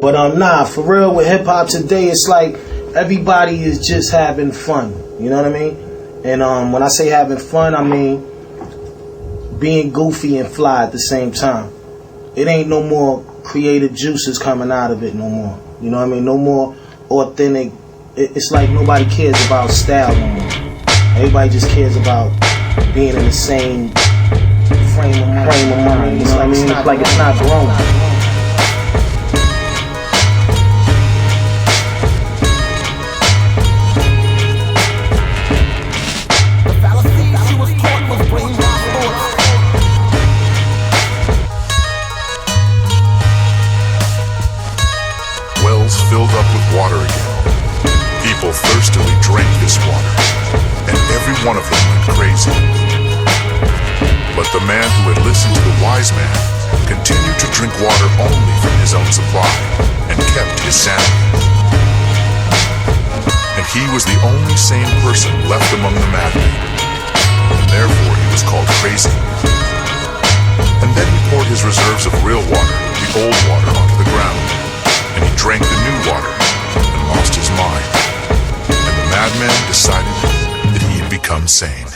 But nah, for real, with hip hop today, it's like everybody is just having fun. You know what I mean? And when I say having fun, I mean being goofy and fly at the same time. It ain't no more creative juices coming out of it no more. You know what I mean? No more authentic. It's like nobody cares about style no more. Everybody just cares about being in the same frame of mind. You know what I mean? It's like it's not growing. Filled up with water again. People thirstily drank this water, and every one of them went crazy. But the man who had listened to the wise man continued to drink water only from his own supply, and kept his sanity. And he was the only sane person left among the madmen, and therefore he was called crazy. And then he poured his reserves of real water, the old water, onto the ground, and he drank the new water and lost his mind. And the madman decided that he had become sane.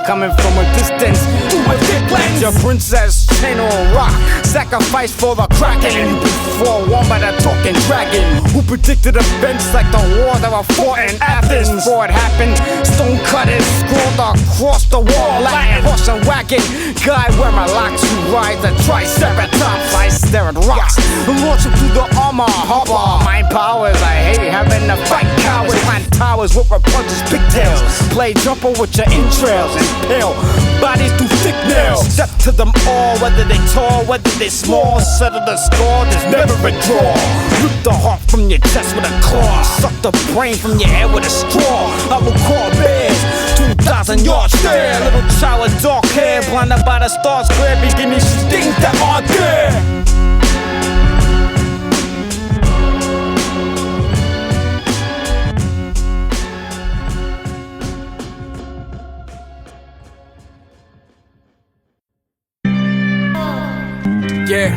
Coming from a distance, your princess chain on rock, sacrifice for the kraken, and you been forewarned by the talking dragon, who predicted events like the war that were fought in Athens. Before it happened, Stonecutters scrolled across the wall, Latin horse and wagon, guy wearing my locks who rides a triceratops. I stare at rocks, launch him through the armor, harbor. My powers, I hate having to fight cowards, climb towers with Rapunzel's pigtails, play jumper with your entrails, and pale bodies through thick nails. Step to them all, whether they tall, whether they small. Settle the score, there's never a draw. Rip the heart from your chest with a claw, suck the brain from your head with a straw. I will call bears, 2,000 yards stare. Little child with dark hair, blinded by the stars, glare, beginning to think that aren't there. Yeah,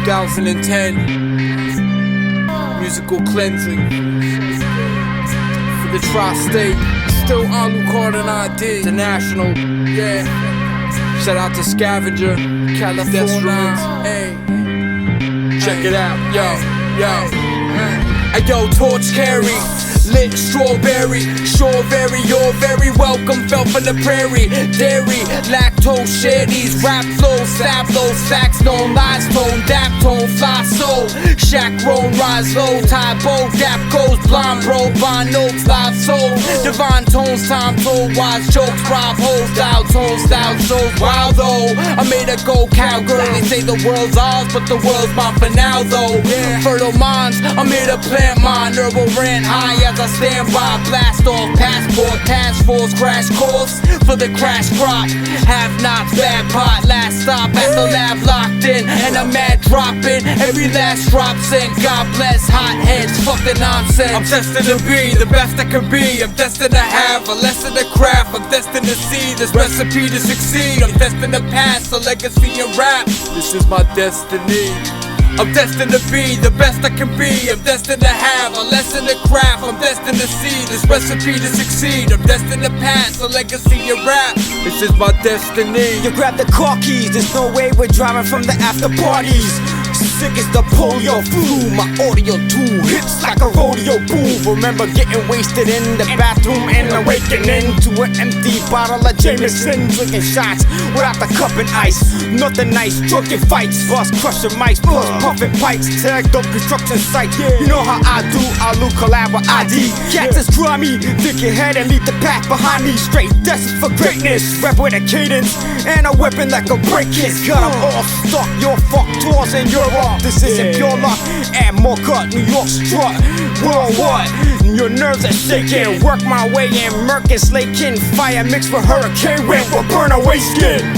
2010, musical cleansing for the tri-state, still Alucard and IDE, the national, yeah. Shout out to Scavenger, California, hey. Check it out, yo. Yo, torch carry, Lit strawberry, strawberry, you're very welcome. Fell from the prairie, dairy, lactose, share these rap flows, stab those sax, known lies, tone, dap tone, fly soul, shack roll, rise low, tie bow, gap goes, blind bro, bond notes, live soul, divine tones, time told, wise jokes, rob hoes, dial tones, style shows, wild though. I made her go cowgirl. They say the world's ours, but the world's mine for now though. Fertile minds, I'm here to plant mine. Herbal rant high as I stand by. Blast off passport, task force, crash course for the crash crop. Have nots, bad pot, last stop at the lab locked in, and I'm mad dropping every last drop sent. God bless hot heads, fuck the nonsense. I'm destined to be the best I can be. I'm destined to have a lesson to craft. I'm destined to see this recipe to succeed. I'm destined to pass a legacy in rap. This is my destiny. I'm destined to be the best I can be. I'm destined to have a lesson to craft. I'm destined to see this recipe to succeed. I'm destined to pass a legacy in rap. This is my destiny. You grab the car keys, there's no way we're driving from the after parties. Sick as the polio flu, my audio tool hits like a rodeo boo. Remember getting wasted in the bathroom and awakening to an empty bottle of Jameson, drinking shots without the cup and ice. Nothing nice, drunken fights, bus crushing mics, plus puffing pipes, tagged up construction site. You know how I do, Alucard with IDE. Cats is grimy, think ahead and leave the pack behind me. Straight destined for greatness, rap with a cadence and a weapon that can break it. Got 'em all stuck, your fuck tours and you're off. This isn't pure luck, add more cut, New York strut. Well, what? Your nerves are shaking. Work my way in, murk and slaking. Fire mixed with hurricane wind will burn away skin.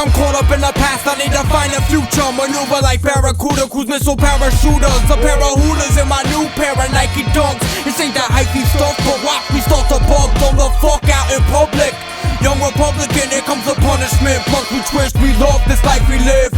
I'm caught up in the past, I need to find a future. Maneuver like Barracuda, cruise missile parachuters. A pair of Hooters in my new pair of Nike Dunks. This ain't the hypey stuff, but watch me start to bug. Throw the fuck out in public. Young Republican, here comes the punishment. Plus we twist, we love this life we live.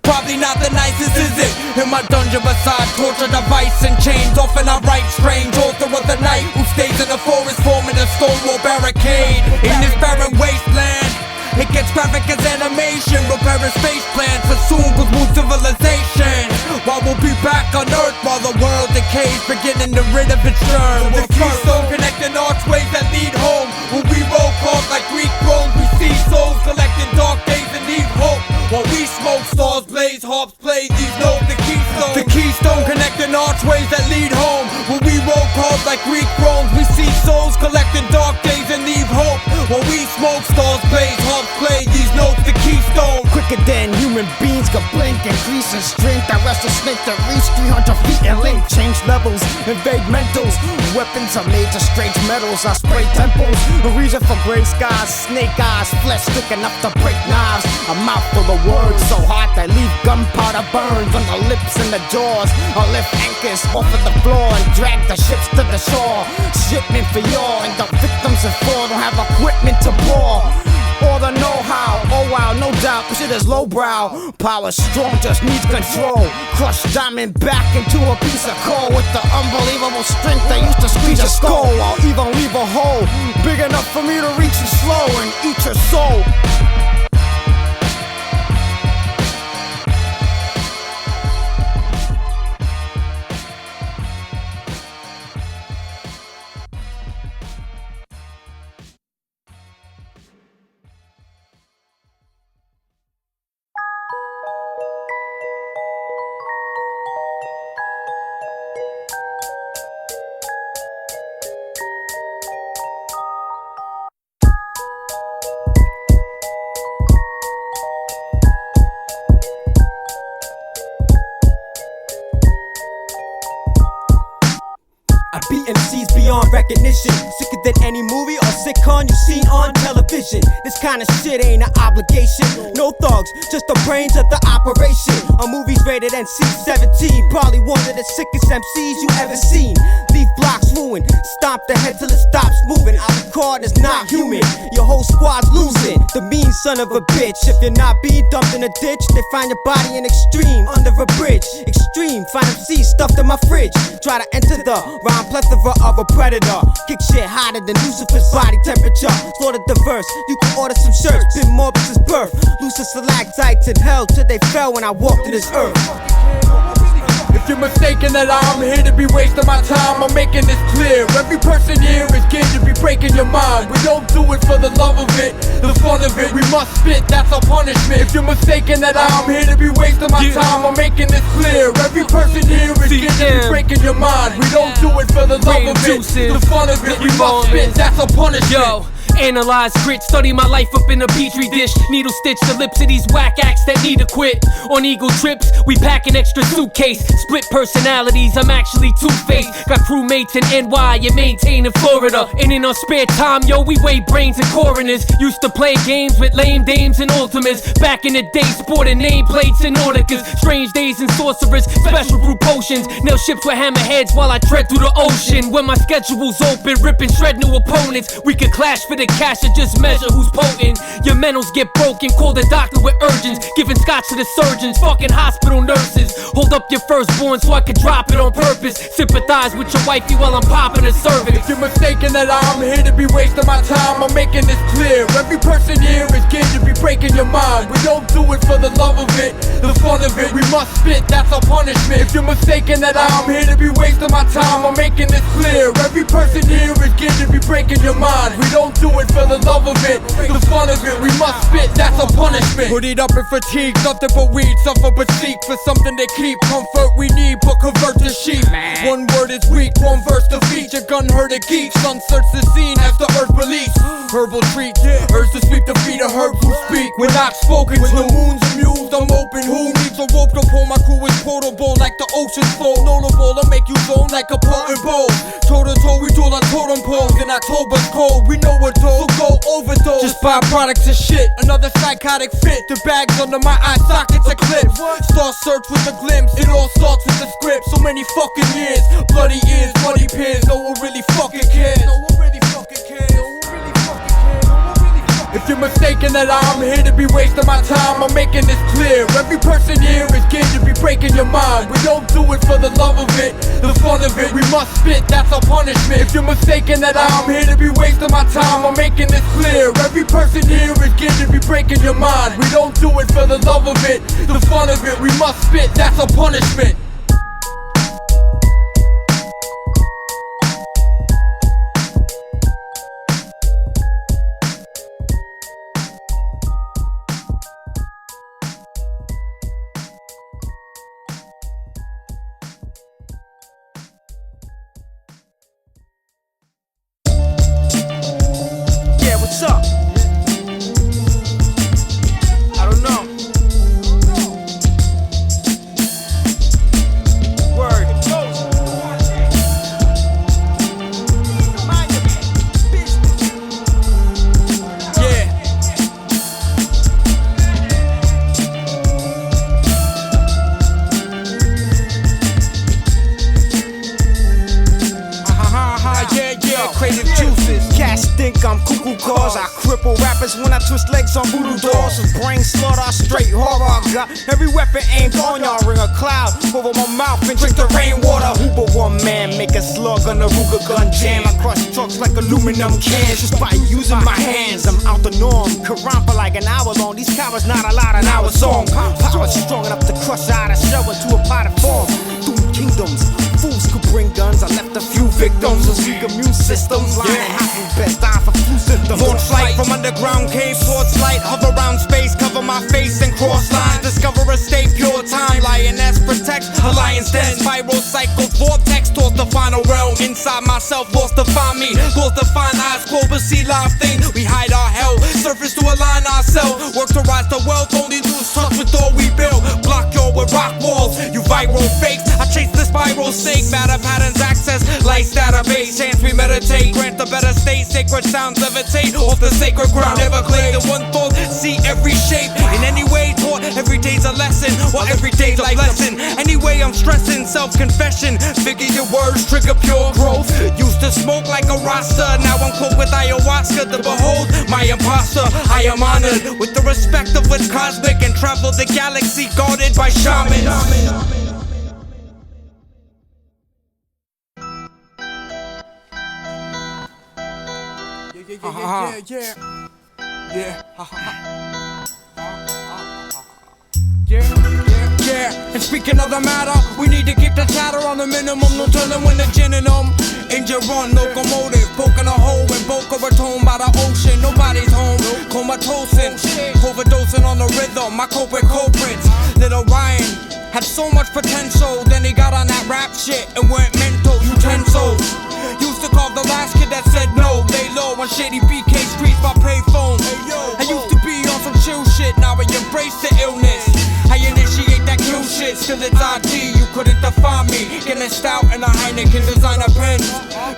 Probably not the nicest, is it? In my dungeon beside torture device and chains. Often I write strange, author of the night who stays in the forest forming a stone wall barricade. In this barren wasteland, it gets graphic as animation, preparing space plans for soon with new civilization. While we'll be back on Earth while the world decays, beginning to rid of its germs. The Keystone connecting archways that lead home. When we roll calls like Greek roads, we see souls collecting dark days and need hope. While we smoke, stars blaze, harps play, these notes the Keystone. The Keystone connecting archways that lead home. When we roll calls like Greek roads, we see souls collecting dark days and leave hope. While we smoke, stars blaze, harps play, these notes the Keystone. Quicker than human beings can blink, increase in strength. I wrestle snake that reach 300 feet and link. Change levels, invade mentals. Weapons are made to strange metals. I spray temples, a reason for gray skies. Snake eyes, flesh thick enough to break knives. A mouthful of words so hot that leave gunpowder burns on the lips and the jaws. I lift anchors off of the floor and drag the ships to the shore. Shipment for y'all and the victims in fall don't have equipment to pour. All the know-how, oh wow, no doubt, cause it is lowbrow. Power strong, just needs control. Crush diamond back into a piece of coal. With the unbelievable strength that used to squeeze a skull. I'll even leave a hole big enough for me to reach you slow and eat your soul. beat MCs beyond recognition. Sicker than any movie or sitcom you've seen on television. This kind of shit ain't an obligation. No thugs, just the brains of the operation. A movie's rated NC-17, probably one of the sickest MCs you ever seen. Leave blocks ruined, stomp the head till it stops moving. Alucard is not human, your whole squad's losing. The mean son of a bitch. If you're not being dumped in a ditch, they find your body in extreme under a bridge. Extreme, find MC stuffed in my fridge. Try to enter the rhyme plethora of a predator. Kick shit hotter than Lucifer's body temperature. Slaughter the verse, you can order some shirts. Been Morbus' since birth. Lucid stalactites in hell till they fell when I walked to this earth. If you're mistaken that I'm here to be wasting my time, I'm making this clear. Every person here is geared to be breaking your mind. We don't do it for the love of it, the fun of it. We must spit, that's our punishment. If you're mistaken that I'm here to be wasting my time, I'm making this clear. Every person here is geared to be breaking your mind. We don't do it for the love of it, the fun of it. We must spit, that's our punishment. Yo. Analyze grit, study my life up in a petri dish. Needle stitch the lips of these whack acts that need to quit. On eagle trips, we pack an extra suitcase. Split personalities, I'm actually two-faced. Got crewmates in NY and maintain in Florida. And in our spare time, yo, we weigh brains and coroners. Used to play games with lame dames and ultimates. Back in the day, sporting nameplates and Nauticas. Strange days and sorcerers, special brew potions. Nail ships with hammerheads while I tread through the ocean. When my schedule's open, rip and shred new opponents. We could clash for the cash or just measure who's potent. Your mentals get broken, call the doctor with urgence. Giving scotch to the surgeons, fucking hospital nurses. Hold up your firstborn so I could drop it on purpose. Sympathize with your wifey while I'm popping a service. If you're mistaken that I'm here to be wasting my time, I'm making this clear. Every person here is geared to be breaking your mind. We don't do it for the love of it, the fun of it. We must spit, that's our punishment. If you're mistaken that I'm here to be wasting my time, I'm making this clear. Every person here is geared to be breaking your mind. We don't do it for the love of it, the fun of it. We must spit, that's a punishment. Hoodied up in fatigue, nothing but weed. Suffer but seek for something to keep. Comfort we need, but convert to sheep. One word is weak, one verse defeat. Your gun heard a geek, sun search the scene as the earth release. Herbal treat, herbs to sweep the feet of herbs who speak. We're not spoken when the moon's amused, I'm open. Who needs a rope to pull? My crew is portable like the ocean's flow. Notable, I'll make you zone like a potent bowl. Toe to toe, we duel on totem poles. In October's cold, we know what told. Go overdose, just byproducts of shit. Another psychotic fit. The bags under my eye sockets eclipse. Star search with a glimpse. It all starts with the script. So many fucking years, bloody ears, bloody peers. No one really fucking cares. No one really fucking cares. No one really fucking cares. No one really fucking cares. If you're mistaken that I'm here to be wasting my time, I'm making this clear. Every person here is geared to be breaking your mind. We don't do it for the love of it, the fun of it. We must spit, that's our punishment. If you're mistaken that I'm here to be wasting my time, I'm making this clear. Every person here is geared to be breaking your mind. We don't do it for the love of it, the fun of it. We must spit, that's our punishment. What's up? I don't know. Word. Yeah. Yeah, creative juices. Cats think I'm cuckoo cause I cripple rappers when I twist legs on voodoo doors. With brain slaughter, straight horror. I got every weapon aimed on y'all. Ring a cloud over my mouth and drink the rainwater. Hooper one man, make a slug on a Ruger gun jam. I crush trucks like aluminum cans just by using my hands. I'm out the norm, could rhyme for like an hour long. These cowards not allowed an hour song. Power strong enough to crush out a shell into a pot of form. Through kingdoms, fools could bring guns. I left a few victims with weak immune systems. Lying happy best die for flu symptoms. Launch flight from underground cave, towards light. Hover around space, cover my face and cross lines. Discover a state, pure time. Lioness protects, alliance den. Spiral cycles, vortex towards the final realm. Inside myself, lost to find me. Lost to find eyes, clover, see live thing. We hide our hell, surface to align ourselves. Work to rise to wealth, only lose touch with all we build. Block y'all with rock walls, you viral fakes. I chase the spiral snake, matter patterns access. Lights database, chance we meditate. Grant the better state, sacred sounds levitate. Off the sacred ground, never claim the one thought. See every shape, in any way taught. Every day's a lesson, or every day's a lesson. Anyway, I'm stressing self-confession. Figure your words, trigger pure growth. Used to smoke like a Rasta. Now I'm cloaked with ayahuasca to behold my imposter. I am honored with the respect of what's cosmic and travel the galaxy guarded by shamans. Yeah. And speaking of the matter, we need to keep the chatter on the minimum. No telling when the gin in them. Engine run, locomotive, poking a hole in Boca Raton by the ocean. Nobody's home, comatosing, overdosing on the rhythm. My culprit culprits, little Ryan had so much potential. Then he got on that rap shit and went mental. Utensils. Used to call the last kid that said no. Lay low on shady BK streets by payphone. I used to be on some chill shit, now I embrace the illness. I initiate that kill shit, still it's ID, you couldn't define me. Getting stout and a Heineken designer pen.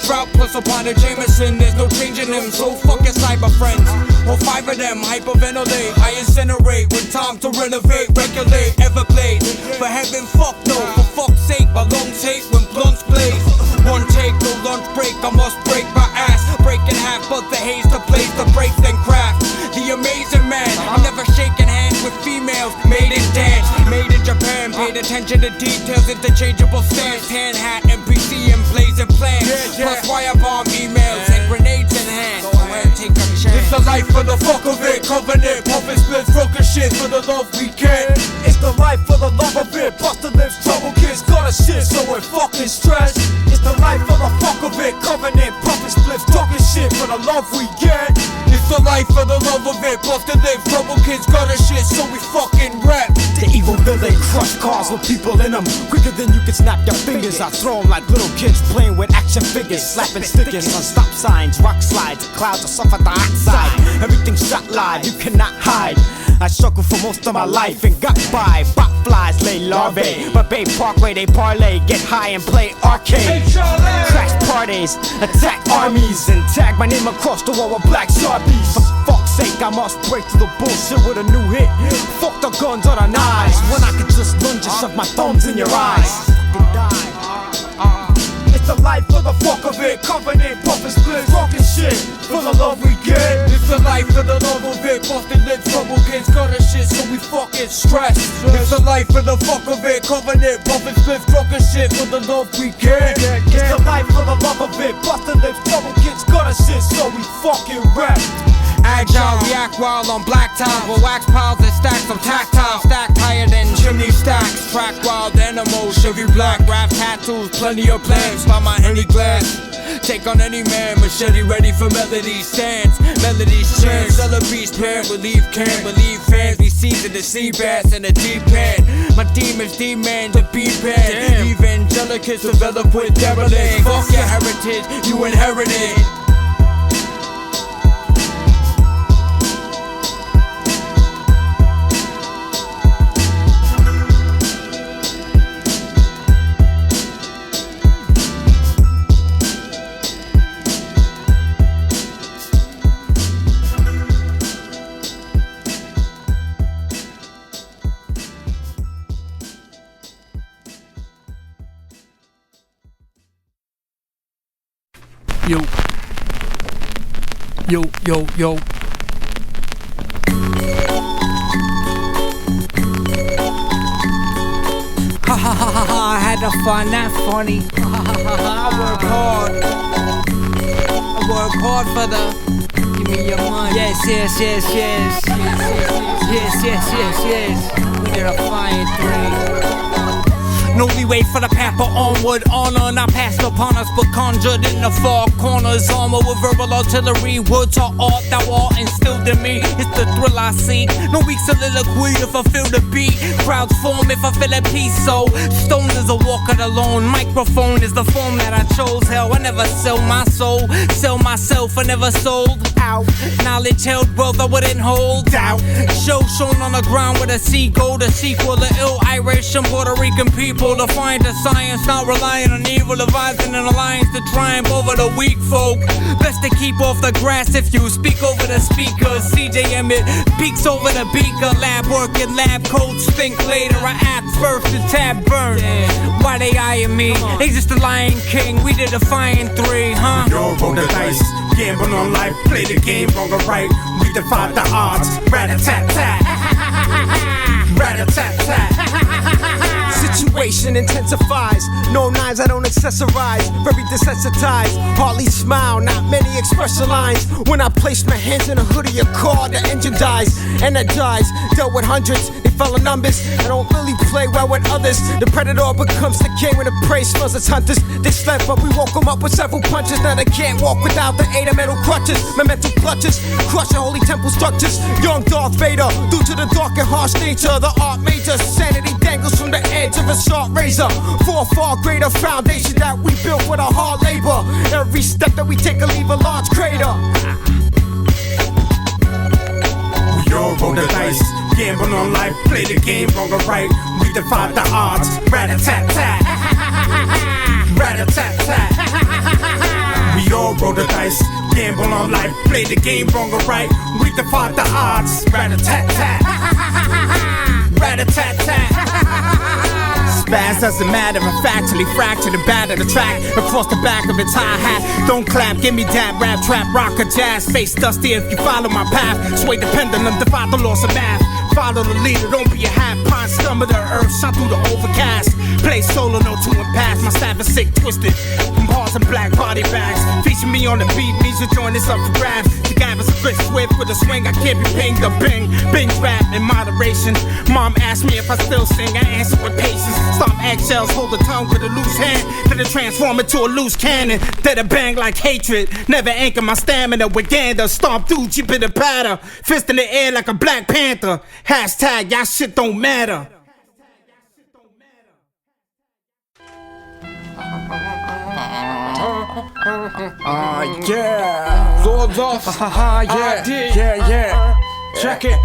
Drought plus a pint of Jameson, there's no changing him, so fuck your cyber friends. All five of them hyperventilate, I incinerate with time to renovate, regulate, Everglade. For heaven, fuck no, for fuck's sake, my lungs hate when blunts blaze. One take, no lunch break, I must break my ass. Break in half, but the haze to place the breaks then craft. The amazing man, I'm never shaking hands with females. Made in dance, made in Japan. Paid attention to details, interchangeable stance. Hand hat, NPC and blazing plans. Plus wire bomb emails and grenades in hand. Go ahead, take a chance. It's the life for the fuck of it. Covenant, pumping splits, broken shit for the love we get. It's the life for the love of it. Buster lips, trouble kids, got a shit, so we're fucking stressed. It's the life for the fuck of it. Covenant, pumping splits, talking shit for the love we get. It's the life for the love of it. Buster lips, trouble kids, got a shit, so we fucking rap. The evil villain crush cars with people in them. Quicker than you can snap your fingers. I throw them like little kids playing with action figures. Slapping stickers on stop signs, rock slides, clouds of sulfur dioxide. Everything's shot live, you cannot hide. I struggled for most of my life and got by. Bot flies lay larvae, but Bay Parkway they parlay. Get high and play arcade. Crash parties, attack armies, and tag my name across the wall with black Sharpies. For fuck's sake, I must break through the bullshit with a new hit. Fuck the guns or the knives, when I could just lunge and shove my thumbs in your eyes. It's the life for the fuck of it. Covenant, pumping splits, rockin' shit for the love we get. It's the life for the love of it. Busted lips, trouble kids, got a shit, so we fucking stressed. It's the life for the fuck of it. Covenant, pumping splits, rockin' shit for the love we get. It's the life for the love of it. Busted lips, trouble kids, got a shit, so we fucking rap. Agile, react wild on black tiles with wax piles and stacks of tactile. Stacked higher than chimney stacks. Track wild animals, Chevy black. Rap tattoos, plenty of plans by my Henny glass. Take on any man, machete ready for melody stands. Melodies chant, celebrities parent, believe can't believe fans. We season the sea bass in the deep end. My demons demand the beat band. Evangelicals develop with derelict. Fuck your heritage, you inherited. Yo. Yo, yo, yo. Ha ha ha ha ha, I had to find that funny. Ha ha ha ha, I work hard. I work hard for the. Give me your money. Yes, yes, yes, yes. Yes, yes, yes, yes. We did a fire 3. No leeway for the path, but onward, honor not passed upon us, but conjured in the far corners. Armor with verbal artillery, words are art, thou art instilled in me. It's the thrill I seek. No weak soliloquy to fulfill the beat. Crowds form if I feel at peace. So stone is a walker alone. Microphone is the form that I chose. Hell, I never sell my soul. Sell myself, I never sold out. Knowledge held, wealth I wouldn't hold out. Show shown on the ground with a seagull, the sequel, the ill Irish and Puerto Rican people. people, defiant of science, not relying on evil, devising an alliance to triumph over the weak folk. Best to keep off the grass if you speak over the speakers. CJ Emmett peeks over the beaker. Lab working, lab coats think later. I act first, the tab burn. Why they eyeing me? They just the Lion King, we the Defiant 3, huh? Yo, roll the dice, gamble on life, play the game wrong or right. We defy the odds, rat-a-tat-tat. Rat-a-tat-tat. Situation intensifies. No nines, I don't accessorize. Very desensitized. Hardly smile, not many expression lines. When I place my hands in a hoodie of car, the engine dies. Energized, dealt with hundreds, they fell in numbers. I don't really play well with others. The predator becomes the king when the prey smells its hunters. They slept, but we woke them up with several punches. Now they can't walk without the aid of metal crutches. My mental clutches, crushing holy temple structures. Young Darth Vader, due to the dark and harsh nature of the art major. Sanity dangles from the edge of a sharp razor. For a far greater foundation that we built with our hard labor. Every step that we take will leave a large crater. We all roll the dice, gamble on life, play the game wrong or right. We defy the odds, rat-a-tat-tat. Rat-a-tat-tat. We all roll the dice, gamble on life, play the game wrong or right. We defy the odds, rat-a-tat-tat. Rat-a-tat-tat. Spaz doesn't matter, I'm factually fractured and battered the track across the back of its hi-hat. Don't clap, give me dab, rap, trap, rock, or jazz. Face dusty if you follow my path. Sway the pendulum, defy the laws of math. Follow the leader, don't be a half pint scum of the earth, shot through the overcast. Play solo, no two and pass. My staff is sick, twisted from bars and black body bags. Feature me on the beat, means you join this up for grabs. The guy was a Chris Swift with a swing, I can't be pinged or bing. Bing rap in moderation. Mom asked me if I still sing, I answer with patience. Stomp eggshells, hold the tongue with a loose hand. Then it transform into a loose cannon. Then it bang like hatred. Never anchor my stamina with gander. Stomp through, chip in the patter. Fist in the air like a Black Panther. Hashtag, y'all shit don't matter. Yeah, Lords off, yeah. Check it.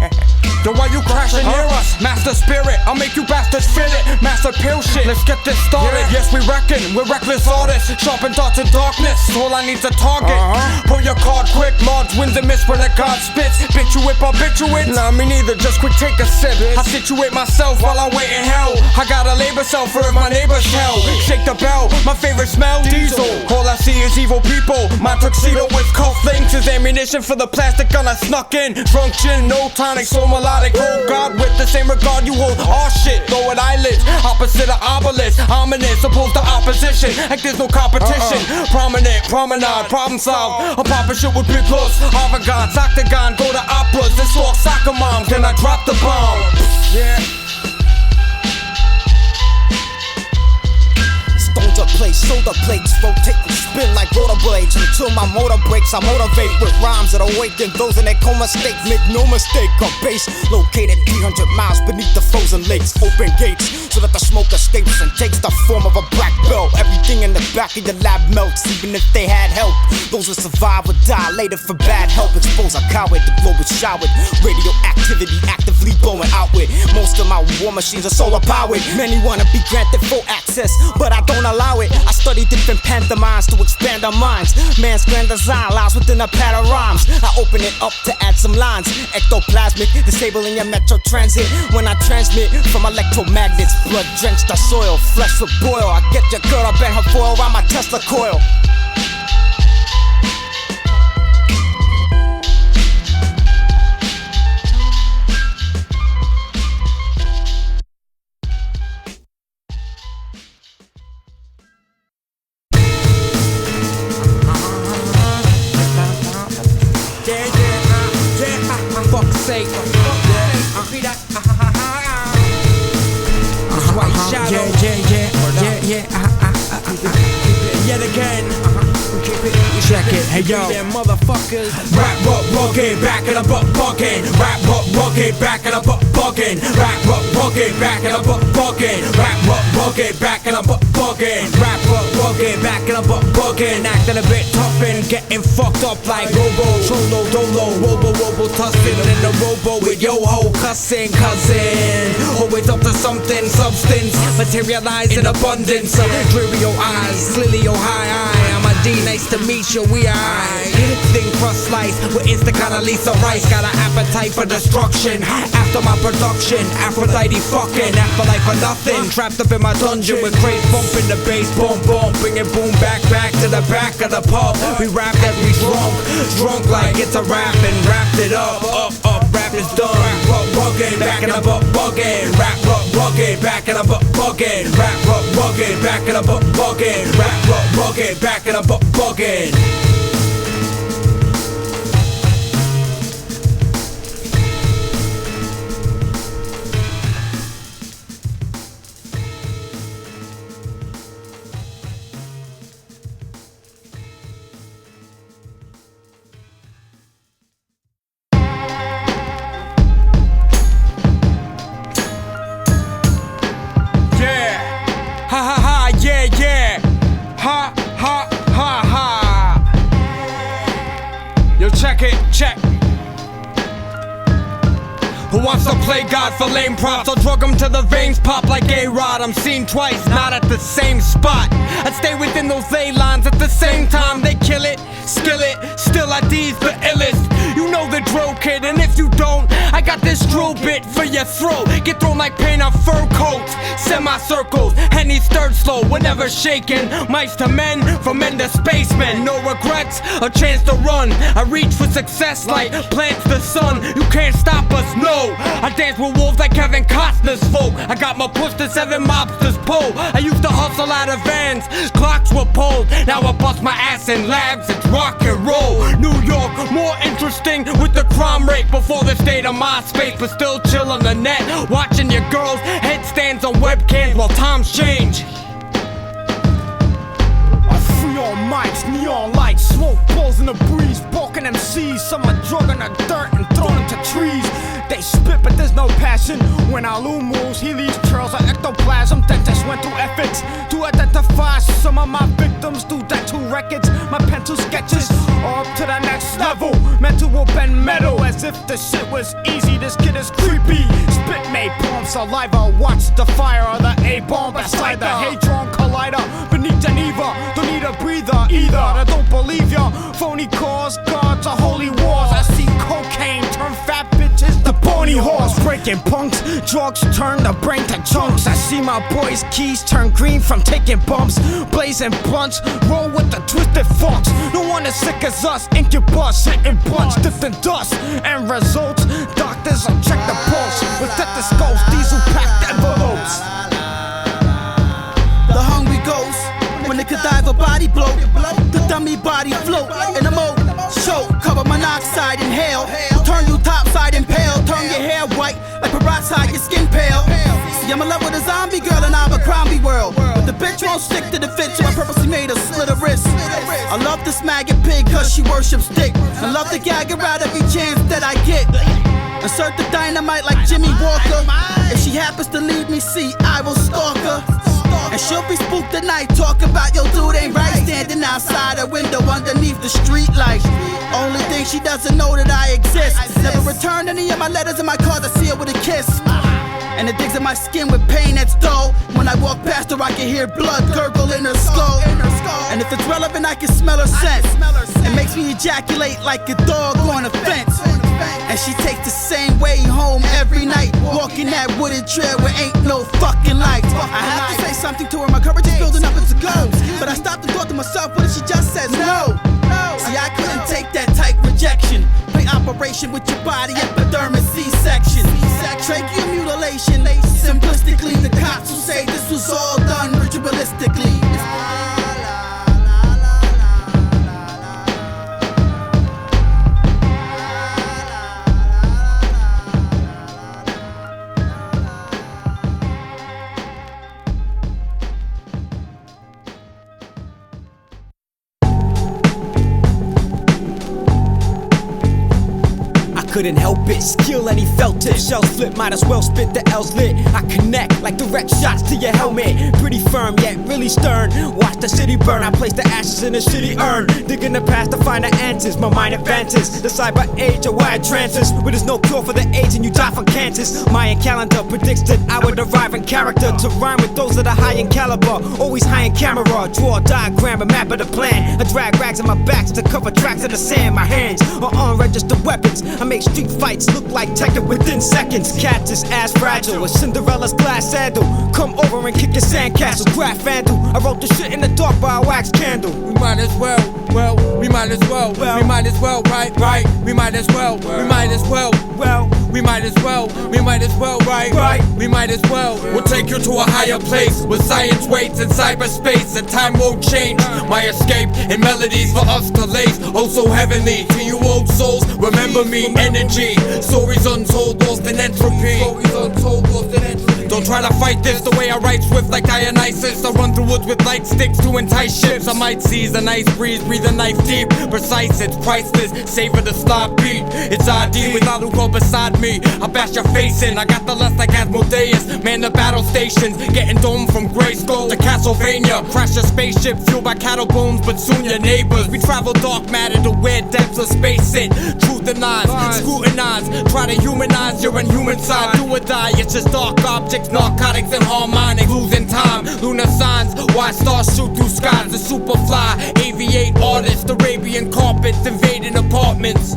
Yo, why you crashing near us? Master spirit, I'll make you bastards feel it. Master pill shit, let's get this started. Yes, we reckon, we're reckless artists. Sharpen thoughts in darkness, all I need's a target. Pull your card quick, large wins and miss when the god spits. Bitch you whip, I'll bitch you it. Nah, me neither, just quick take a sip. I situate myself while I wait in hell. I got a labor cell for my neighbor's hell. Shake the bell, my favorite smell, diesel. All I see is evil people. My tuxedo with cufflinks is ammunition for the plastic gun I snuck in. Drunk gin, no tonic, so melodic. Oh God, with the same regard you hold all shit. Throw it eyelids, opposite of obelisk. Ominous, opposed to opposition. Like there's no competition. Prominent, promenade, problem solved. A pop shit with big looks. Avant-garde, octagon, go to operas. This all soccer moms, then I drop the bomb. Yeah. Stones are placed, shoulder plates, rotate and spin like rotor blades. Until my motor breaks, I motivate with rhymes that awaken those in their coma state. Make no mistake, a base located 300 miles beneath the frozen lakes. Open gates so that the smoke escapes and takes the form of a black belt. Everything in the back of your lab melts, even if they had help. Those who survive would die later for bad help. Expose a coward, the globe is showered. Radioactivity actively blowing outward. Most of my war machines are solar powered. Many wanna be granted full access, but I don't allow it. I study different pantomimes to expand our minds. Man's grand design lies within a pad of rhymes. I open it up to add some lines. Ectoplasmic, disabling your metro transit. When I transmit from electromagnets, blood drenched the soil, flesh will boil. I get your girl up and her foil around my Tesla coil. Yet again, check it. Hey yo, motherfuckers. Rap buggin', back it up buggin'. Rap buggin', back it up buggin'. Rap buggin', back it up buggin'. Rap buggin', back it up buggin'. Rap buggin', back it up buggin'. Acting a bit tough and getting fucked up like Robo, Cholo, Dolo, Robo, tussin' in the Robo with yo ho cussing, cousin. Always up to something, substance, materialize in abundance. Dreary your eyes, clearly your high. I'm a D, nice to meet you, we aight. Thin crust slice with instant Lisa Rice. Got an appetite for destruction. After my production, Aphrodite fucking afterlife for nothing. Trapped up in my dungeon with crates bumping the bass, boom, boom, bringing boom back to the back of the pub. We rap as we drunk like it's a rap and wrapped it up, rap is done. Rap buggin', backing up buggin'. Rap buggin', backing up buggin'. Rap buggin', backing up buggin'. Rap buggin', backing up buggin'. Check. Who wants to play God for lame props? I'll drug him to the veins, pop like A-Rod. I'm seen twice, not at the same spot. I stay within those ley lines at the same time. They kill it, skill it, still ID's the illest. You know the drill, kid, and if you don't, I got this drill bit for your throat. Get thrown like paint on fur coats, semicircles, Henny stirred slow, whenever shaking. Mice to men, from men to spacemen. No regrets, a chance to run. I reach for success like plants the sun. You can't stop us, no. I dance with wolves like Kevin Costner's folk. I got my push to 7 mobsters pole. I used to hustle out of vans, clocks were pulled. Now I bust my ass in labs, it's rock and roll. New York, more interesting with the crime rate before the state of my space, but still chill on the net, watching your girls' headstands on webcams while times change. Free on mics, neon lights, smoke balls in the breeze, balking MCs. Some are drugging the dirt and throwing them to trees. They spit, but there's no passion. When Alu moves, he leaves trails of ectoplasm. Dentists went through ethics to identify some of my victims. Do tattoo records, my pencil sketches are up to the next level. Meant to whoop and metal as if the shit was easy. This kid is creepy. Spit made bomb saliva. Watch the fire of the A-bomb beside the Hadron Collider. Beneath Geneva, don't need a breather either. I don't believe ya. Phony cause, gods are holy wars. I see cocaine turn fat bitches to pony horse. Breaking punks, drugs turn the brain to chunks. I see my boys' keys turn green from taking bumps. Blazing blunts, roll with the twisted fucks. No one as sick as us, incubus, hitting blunts, dipped in dust. And results, doctors will check the pulse with stethoscopes, diesel-packed envelopes. The hungry ghost, when the cadaver body blow, the dummy body float in the moat. Choke, carbon monoxide, inhale. Turn you topside impale. Turn your hair white like peroxide, your skin pale. See, I'm in love with a zombie girl in Abercrombie world, but the bitch won't stick to the fit, so I purposely made her slit her wrist. I love this maggot pig cause she worships dick. I love to gag her out every chance that I get. Insert the dynamite like Jimmy Walker. If she happens to leave me, see, I will stalk her. And she'll be spooked at night, talk about yo dude ain't right, standing outside her window underneath the street light. Only thing she doesn't know that I exist. Never returned any of my letters and my cards, I see her with a kiss. And it digs in my skin with pain that's dull. When I walk past her I can hear blood gurgle in her skull. And if it's relevant I can smell her scent. It makes me ejaculate like a dog on a fence. And she takes the same way home every night, walking that wooded trail where ain't no fucking light. I have to say something to her, my courage is building up into go. But I stopped and thought to myself, what if she just says no? See, I couldn't take that type rejection. Play operation with your body, epidermis C-section. Trachea mutilation, simplistically the cops will say this was all done ritualistically. couldn't help it. Skill and he felt it. Shells flip, might as well spit the L's lit. I connect like direct shots to your helmet. Pretty firm yet really stern. Watch the city burn. I place the ashes in a shitty urn. Digging the past to find the answers. My mind advances. The cyber age of wired trances. Where there's no cure for the AIDS and you die from cancers. Mayan calendar predicts that I would arrive in character to rhyme with those that are high in caliber. Always high in camera. Draw a diagram, a map of the plan. I drag rags in my backs to cover tracks in the sand. My hands are unregistered weapons. I make street fights look like Tekken within seconds. Cactus as fragile as Cinderella's glass sandal. Come over and kick your sandcastles. Graph vandal. I wrote the shit in the dark by a wax candle. We might as well, we might as well, we might as well, right, we might as well, we might as well, we might as well, we might as well, right, we might as well. We'll take you to a higher place where science waits in cyberspace and time won't change. My escape in melodies for us to lace. Oh so heavenly to you old souls. Remember me, energy, stories untold, lost in entropy. Don't try to fight this the way I write swift like Dionysus. I run through woods with light sticks to entice ships. I might seize a nice breeze, breathe a knife deep. Precise, it's priceless, savor the stop beat. It's ID with Alucard beside me. I bash your face in, I got the lust like Asmodeus. Man the battle stations, getting domed from Grayskull to Castlevania. Crash a spaceship fueled by cattle bones, but soon your neighbors. We travel dark matter to weird depths of space sit. Truth and lies, scrutinize, try to humanize your inhuman side. Do or die, it's just dark objects, narcotics and harmonics. Losing time, lunar signs, why stars shoot through skies. The superfly, aviate artists, Arabian carpets, invading apartments.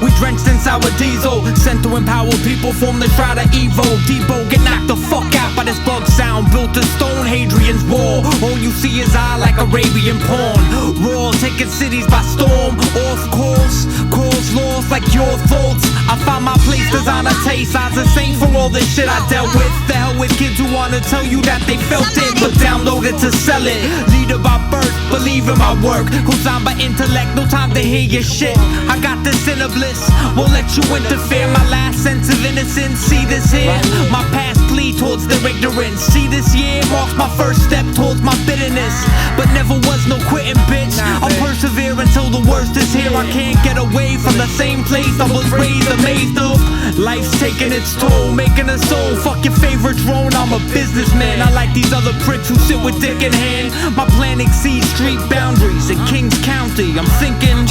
We drenched in sour diesel, sent to empower people, form the try to Evo. Debo, get knocked the fuck out by this bug sound. Built to stone, Hadrian's wall. All you see is I like Arabian porn. Raw, taking cities by storm. Off course, calls lost like your faults. I found my place, design a taste. I was a saint for all this shit I dealt with. The hell with kids who wanna tell you that they felt it, but download it to sell it. Leader by birth, believe in my work. Co-signed by intellect, no time to hear your shit. I got this inner bliss, won't let you interfere. My last sense of innocence, see this here. My past plea towards their ignorance. See this year marks my first step towards my bitterness. But never was no quitting, bitch. I'll persevere until the worst is here. I can't get away from the same place I was raised, amazed of. Life's taking its toll, making a soul. Fuck your favorite drone, I'm a businessman. I like these other pricks who sit with dick in hand. My plan exceeds street boundaries in Kings County. I'm thinking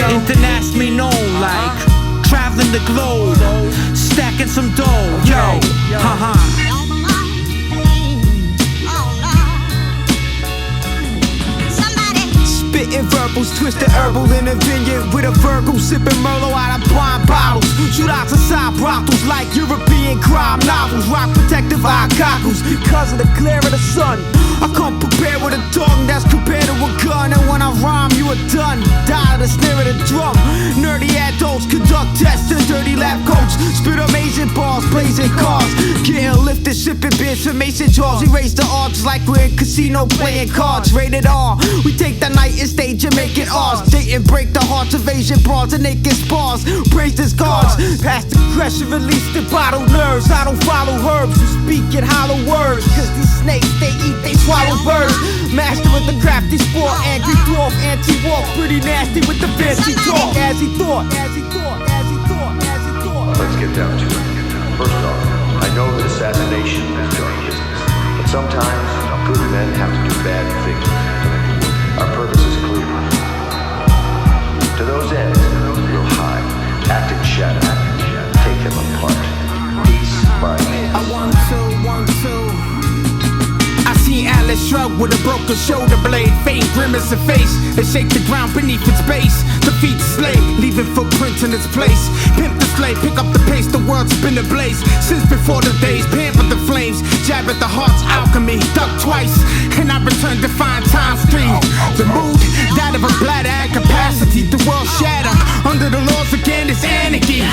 internationally known, like traveling the globe, stacking some dough. Yo, haha. Spitting verbals, twisted herbal in a vineyard with a Virgo, sipping Merlot out of blind bottles. Shootouts inside brothels like European crime novels. Rock protective eye goggles because of the glare of the sun. I come prepared with a tongue that's compared to a gun, and when I rhyme, you are done. Die to the snare of the drum. Nerdy adults conduct tests in a dirty lab coats. Spit amazing bars, blazing cars, getting lifted, shipping beers from Mason jars. We raise the odds like we're in casino playing cards. Rated R. We take the night and stage and make it ours. Date and break the hearts of Asian bars and naked spars. Praise this cards. Past the aggression, release the bottled nerves. I don't follow herbs who speak in hollow words. Cause these snakes, they eat, they swallow birds. Master with the crafty sport. Angry dwarf, anti-walk. Pretty nasty with the fancy talk. As he thought, as he thought, as he thought, as he thought. Let's get down to it. First off, I know that assassination is dark business, but sometimes good men have to do bad things. Our purpose is clear. To those ends, we'll hide, act in shadow, take them apart, piece by piece. I 1, 2, 1, 2. I seen Alice shrug with a broken hook a shoulder blade, fade grimace and face, and shake the ground beneath its base. Defeat the slave, leaving footprints in its place. Pimp the slave, pick up the pace, the world's been ablaze. Since before the days, pamper the flames, jab at the heart's alchemy. Duck twice, and I return Defiant times 3. The mood, that of a bladder at capacity. The world shatter, under the laws again is anarchy.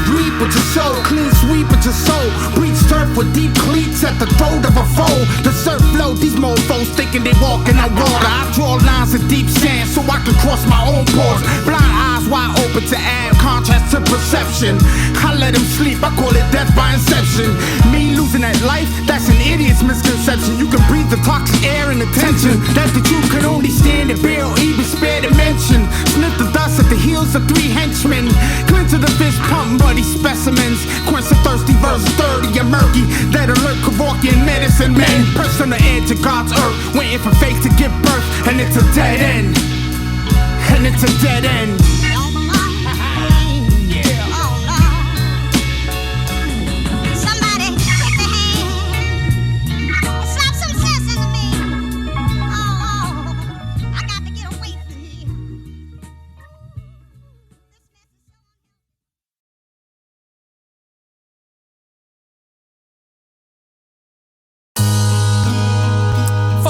Reap what you sow, clean sweep what you sow. Breach turf with deep cleats at the throat of a foe. The surf flow, these mofos thinking they walking on water. I draw lines of deep sand so I can cross my own pores. Blind eyes wide open to add contrast to perception. I let him sleep, I call it death by inception. Me losing that life, that's an idiot's misconception. You can breathe the toxic air and attention. That the truth can only stand and bear or even spare to mention. Sniff the dust at the heels of 3 henchmen. Cleanse of the fist pump muddy specimens. Quench the thirsty verse 30 and murky. That alert Kevorkian medicine men. Perched on the edge of God's earth, waiting for faith to give birth. And it's a dead end. And it's a dead end.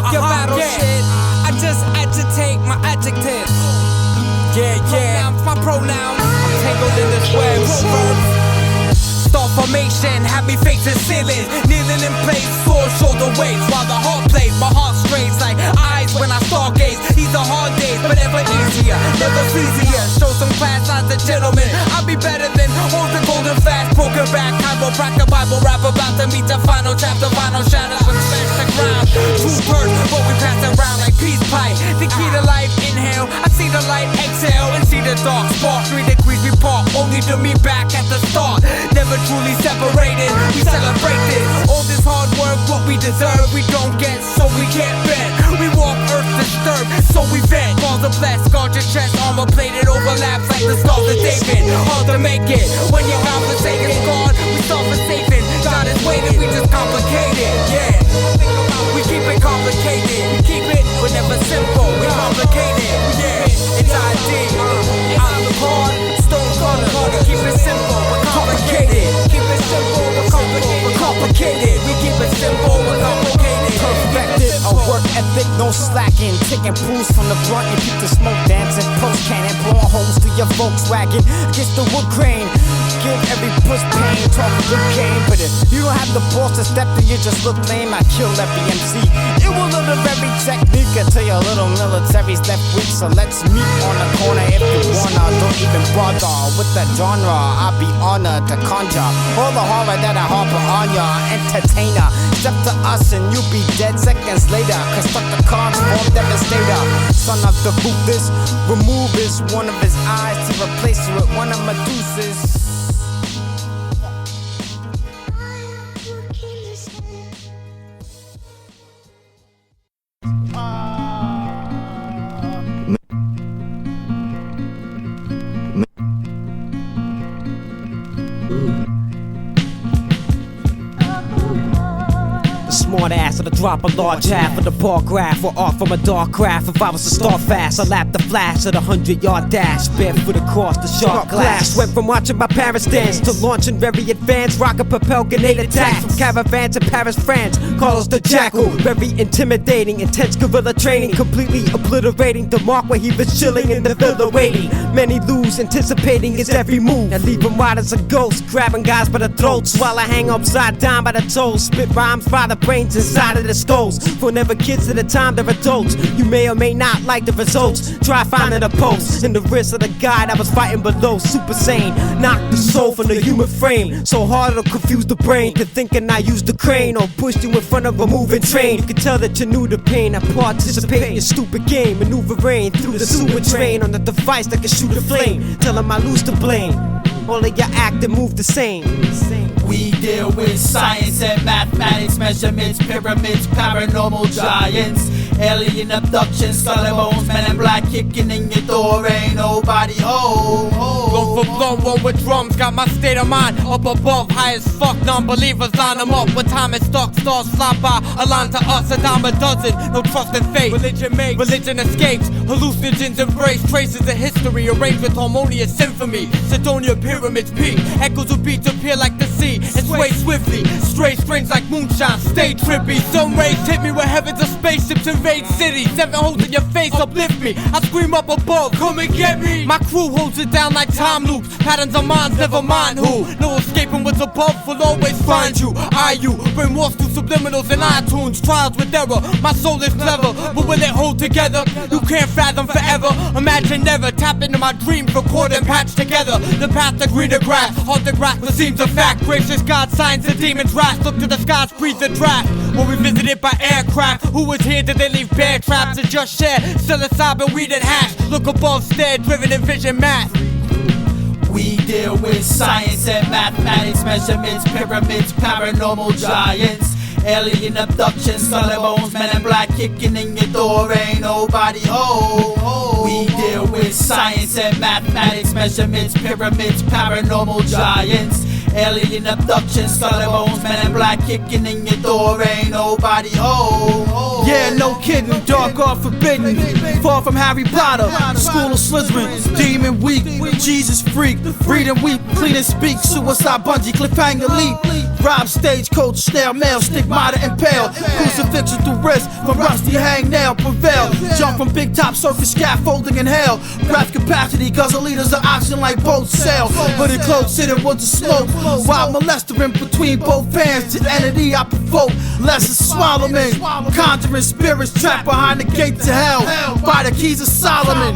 Your battle shit, I just agitate my adjectives. Yeah, my pronouns, I'm tangled in this web. Star formation, had me facing ceilings, kneeling in place, sore shoulder weights, while the heart plays, my heart strays like eyes when I stargaze. These are hard days, but ever easier, never easier. Show some class as a gentleman, I'll be better than all the golden fast, broken back, chiropractor, Bible rap about to meet the final chapter, vinyl shadows and smash the ground. 2 birds, but we pass around like peace pie. The key to life, inhale, I see the light, exhale, and see the dark spark. 3 degrees we part, only to meet back at the start. Never truly separated, we celebrate this. All this hard work, what we deserve, we don't get, so we can't bet. We walk earth disturbed, so we vet. Balls are blessed, guard your chest, armor plated, overlaps like the stars of David. Hard to make it, when you're conversating God, we start for saving. God is waiting, we just complicate it, yeah. We keep it complicated, we keep it, but never simple, we complicate it, yeah. It's ID, Alucard, Stonecutters, we keep it simple, but complicated. Keep it simple, but complicated. We keep it simple, but complicated. Perfected, a work ethic, no slacking. Taking pools from the blunt, you keep the smoke dancing. Post cannon, blowing holes to your Volkswagen. Against the wood grain, give every push pain. Talk a good game, but if you don't have the balls to step to, you just look lame. I kill every MC. It will learn the very technique until your little military's left weak. So let's meet on the corner if you wanna. Don't even bother with the genre. I'll be honored to conjure all the horror that I harbor on ya. Entertainer, step to us and you'll be dead seconds later. Constructicons form devastator. Son of the ruthless, remove his one of his eyes to replace it with one of Medusa's. Smart ass, I'd drop a large half of the bar graph or off from a dark craft. If I was to start fast, I'd lap the flash of the 100-yard dash, barefoot across the sharp glass. Went from watching my parents dance to launching very advanced rocket propel grenade attacks from caravan to Paris, France. Carlos the Jackal, very intimidating, intense guerrilla training, completely obliterating the mark where he was chilling in the villa waiting. Many lose, anticipating his every move, and leave him wide as a ghost, grabbing guys by the throats while I hang upside down by the toes. Spit rhymes by the brains inside of the skulls. For never kids at the time, they're adults. You may or may not like the results. Try finding a post in the wrist of the guy that was fighting below. Super sane, knock the soul from the human frame. So hard it'll confuse the brain to thinking I used the crane or pushed you in front of a moving train. You can tell that you knew the pain. I participate in your stupid game, maneuvering through the sewer drain on the device that can shoot a flame. Tell him I lose the blame. All of your act and move the same. We deal with science and mathematics, measurements, pyramids, paranormal giants, alien abductions, skull and bones, men in black kicking in your door, ain't nobody home. overblown, one with drums. Got my state of mind up above, high as fuck. Non-believers line them up. When time is stuck, stars fly by. A line to us, a dime a dozen. No trust in fate. Religion makes, religion escapes. Hallucinogens embrace traces of history, arranged with harmonious symphony. Sidonia pyramids peak. Echoes of beats appear like the sea and sway swiftly. Stray strings like moonshine, stay trippy. Some rays hit me where heavens of spaceships invade cities. 7 holes in your face uplift me. I scream up above, come and get me. My crew holds it down like time loops. Patterns of minds, never mind who. No escaping what's above, will always find you. You brainwashed through subliminals and iTunes. Trials with error, my soul is clever, but will it hold together? You can't fathom forever, imagine never. Tap into my dreams, record and patch together. The path to greener grass, hard to grasp but seems a fact. Gracious God, signs and demons rise. Look to the skies, breathe the draft. When we visited by aircraft, who was here? Did they leave bear traps and just share? Psilocybin, weed and hash. Look above, stare, driven in vision math. We deal with science and mathematics, measurements, pyramids, paranormal giants, alien abductions, solid bones, men in black kicking in your door, ain't nobody home. We deal with science and mathematics, measurements, pyramids, paranormal giants, alien abductions, solid bones, men in black kicking in your door, ain't nobody home. Yeah, no kidding, dark art forbidden. Far from Harry Potter, school of Slytherin. Demon weak, Jesus freak. Breeding weak, clean and speak. Suicide bungee, cliffhanger leap. Rob stagecoach, snail mail, stigmata impale. Crucifixion through wrist, from rusty hangnail, prevail. Jump from big top surface scaffolding in hell. Breath capacity, guzzle leaders of oxygen like boats sail. Hooded clothes, sitting woods of smoke. Wild molester in between both fans. The entity I provoke, less is swallow me. Conjuring spirits trapped behind the gates of hell by the keys of Solomon.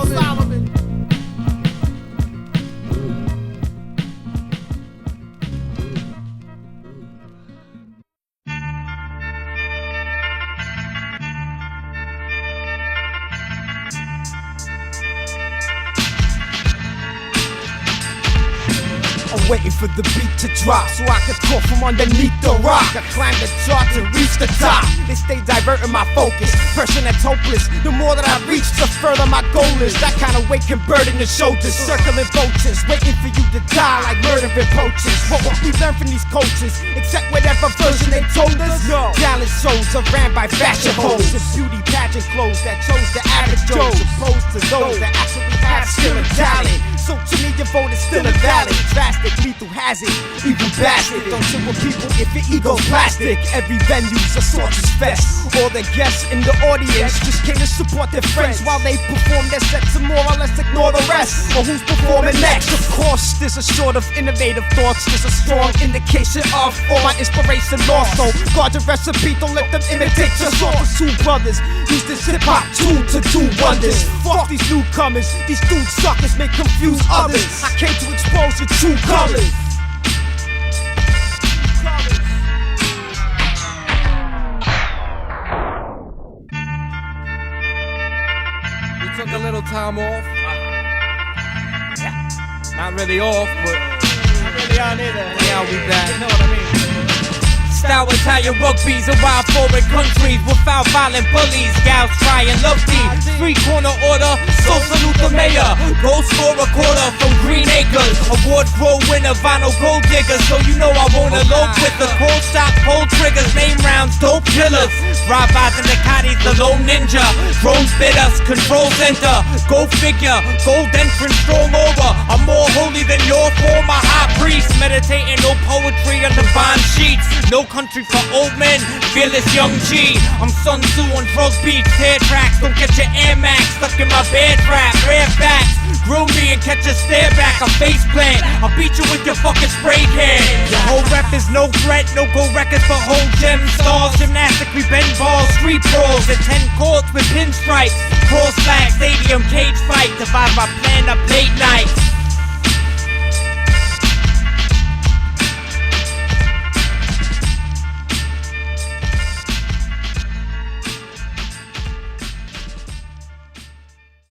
Waiting for the beat to drop so I can talk from underneath the rock. I climb the charts and reach the top. They stay diverting my focus. Person that's hopeless. The more that I reach, the further my goal is. That kind of weight can burden the shoulders. Circling vultures, waiting for you to die like murdering poachers. What will we learn from these coaches? Except whatever version they told us. No. Talent shows are ran by fashion hoes. The beauty pageant clothes that chose the average Joes, opposed to those that actually have skill and talent. So to me your vote is still invalid. Drastic, lethal hazard, evil bastard. Don't chill with people if your ego's plastic. Every venue's a sorcerer's fest. All the guests in the audience just came to support their friends while they perform their sets and more or less ignore the rest. Or who's performing next? Of course, there's a sort of innovative thoughts. There's a strong indication of all my inspiration lost. So guard your recipe, don't let them imitate your sauce. Two brothers use this hip-hop tool to do wonders. Fuck these newcomers, these dude suckers may confuse others. I came to expose your true colors. We took a little time off. Not really off, but not really on either. Yeah, we back. You know what I mean? Style Italian rugby's a wild foreign countries without violent bullies. Gals try and love thee. Street corner order, so salute the mayor. Go score a quarter from Green Acres. Award grow winner, vinyl gold digger. So you know I won't elope with the cold shot, pull triggers, name rounds, dope killers. Drive-bys and the Cotties, the lone ninja. Drones bid us, control center. Go figure, gold entrance, storm over. I'm more holy than your former high priest. Meditating, no poetry on divine sheets. No country for old men, fearless young G. I'm Sun Tzu on drug beats, tear tracks. Don't get your Air Max stuck in my bear trap. Rare facts, grill me and catch a stare back. A face plant, I'll beat you with your fucking spray can. Your whole rep is no threat, no go records for whole gem stars. Gymnastically bend balls, street brawls at 10 courts with pinstripes. Cross flag, stadium, cage fight. Divide my plan up late nights.